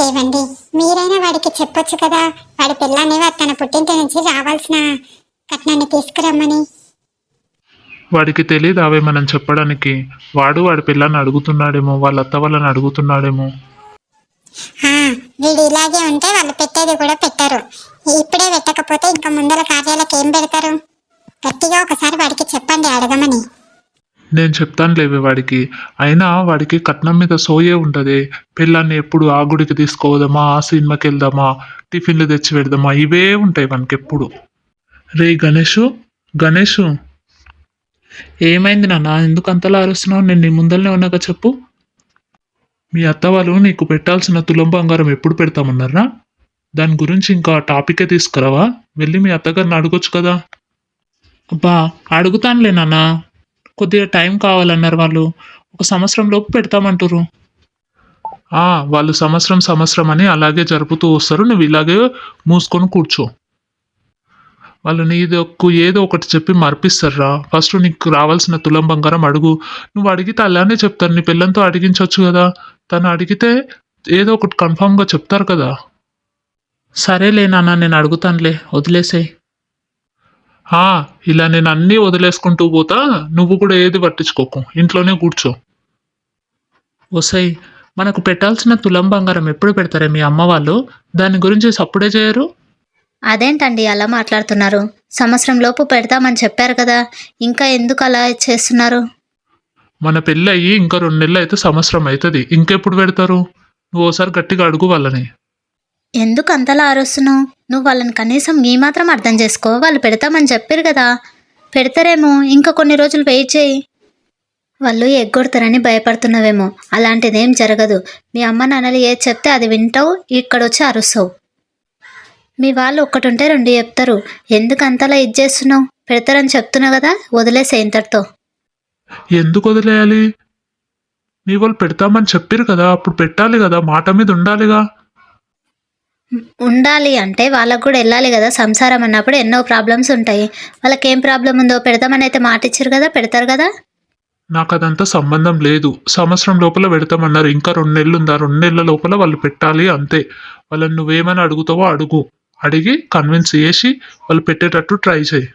ఏవండి, మీరైనా వాడికి చెప్పొచ్చు కదా, వాడి పిల్లని తన పుట్టింటి నుంచి రావాల్సిన కట్నాన్ని తీసుకురమ్మని. వాడికి తెలియదు అవే మనం చెప్పడానికి. వాడి పిల్లని అడుగుతున్నాడేమో, వాళ్ళ అత్త వాళ్ళని అడుగుతున్నాడేమో. ఆ, వీడు ఇలాగే ఉంటే వాళ్ళు పెట్టేది కూడా పెట్టరు. ఇప్పుడే పెట్టకపోతే ఇంకా ముందర కార్యాలకు ఏం పెడతారు? గట్టిగా ఒకసారి వాడికి చెప్పండి, అడగమని. నేను చెప్తాను లేవే వాడికి. అయినా వాడికి కట్నం మీద సోయే ఉంటుంది. పిల్లాన్ని ఎప్పుడు ఆ గుడికి తీసుకోవదామా, ఆ సినిమాకి వెళ్దామా, టిఫిన్లు తెచ్చి పెడదామా, ఇవే ఉంటాయి మనకి ఎప్పుడు. రే గణేషు, గణేషు, ఏమైంది నాన్న? ఎందుకు అంతలా అరుస్తున్నావు? నేను నీ ముందరనే ఉన్నాక చెప్పు. మీ అత్త వాళ్ళు నీకు పెట్టాల్సిన తులం బంగారం ఎప్పుడు పెడతామన్నారా? దాని గురించి ఇంకా టాపికే తీసుకురావా? వెళ్ళి మీ అత్తగారిని అడగొచ్చు కదా. అబ్బా, అడుగుతానులే నాన్న. కొద్దిగా టైం కావాలన్నారు వాళ్ళు. 1 సంవత్సరం లోపు పెడతామంటారు. వాళ్ళు సంవత్సరం సంవత్సరం అని అలాగే జరుపుతూ వస్తారు. నువ్వు ఇలాగే మూసుకొని కూర్చో. వాళ్ళు నీదొక్కు ఏదో ఒకటి చెప్పి మర్పిస్తారా. ఫస్ట్ నీకు రావాల్సిన తులం బంగారం అడుగు. నువ్వు అడిగితే అలానే చెప్తారు. నీ పిల్లలతో అడిగించవచ్చు కదా. తను అడిగితే ఏదో ఒకటి కన్ఫామ్గా చెప్తారు కదా. సరేలే నాన్న, నేను అడుగుతానులే, వదిలేసేయ్. ఇలా నేను అన్నీ వదిలేసుకుంటూ పోతా. నువ్వు కూడా ఏది పట్టించుకోకు, ఇంట్లోనే కూర్చో. ఒసై, మనకు పెట్టాల్సిన తులం బంగారం ఎప్పుడు పెడతారే మీ అమ్మ వాళ్ళు? దాని గురించి సప్పుడే చేయరు. అదేంటండి అలా మాట్లాడుతున్నారు? సంవత్సరం లోపు పెడతామని చెప్పారు కదా, ఇంకా ఎందుకు అలా చేస్తున్నారు? మన పెళ్ళి అయ్యి ఇంకా 2 నెలలు అయితే సంవత్సరం అవుతుంది. ఇంకెప్పుడు పెడతారు? నువ్వు ఓసారి గట్టిగా అడుగు వాళ్ళని. ఎందుకు అంతలా అరుస్తున్నావు? నువ్వు వాళ్ళని కనీసం ఈ మాత్రం అర్థం చేసుకో. వాళ్ళు పెడతామని చెప్పారు కదా, పెడతారేమో. ఇంకా కొన్ని రోజులు వెయిట్ చేయి. వాళ్ళు ఎగ్గొడతారని భయపడుతున్నావేమో. అలాంటిదేం జరగదు. మీ అమ్మ నాన్నలు ఏది చెప్తే అది వింటావు, ఇక్కడొచ్చి అరుస్తావు. మీ వాళ్ళు ఒక్కటి ఉంటే 2 చెప్తారు. ఎందుకు అంతలా ఇది చేస్తున్నావు? పెడతారని చెప్తున్నావు కదా, వదిలేసే ఇంతటితో. ఎందుకు వదిలేయాలి? నీ వాళ్ళు పెడతామని చెప్పారు కదా, అప్పుడు పెట్టాలి కదా, మాట మీద ఉండాలిగా. ఉండాలి అంటే వాళ్ళకు కూడా వెళ్ళాలి కదా. సంసారం అన్నప్పుడు ఎన్నో ప్రాబ్లమ్స్ ఉంటాయి. వాళ్ళకి ఏం ప్రాబ్లం ఉందో పెడతామని అయితే మాట ఇచ్చారు కదా, పెడతారు కదా. నాకు అదంతా సంబంధం లేదు. సంవత్సరం లోపల పెడతామన్నారు. ఇంకా 2 నెలలు ఉందా? 2 నెలల లోపల వాళ్ళు పెట్టాలి అంతే. వాళ్ళని నువ్వేమని అడుగుతావో అడుగు. అడిగి కన్విన్స్ చేసి వాళ్ళు పెట్టేటట్టు ట్రై చేయి.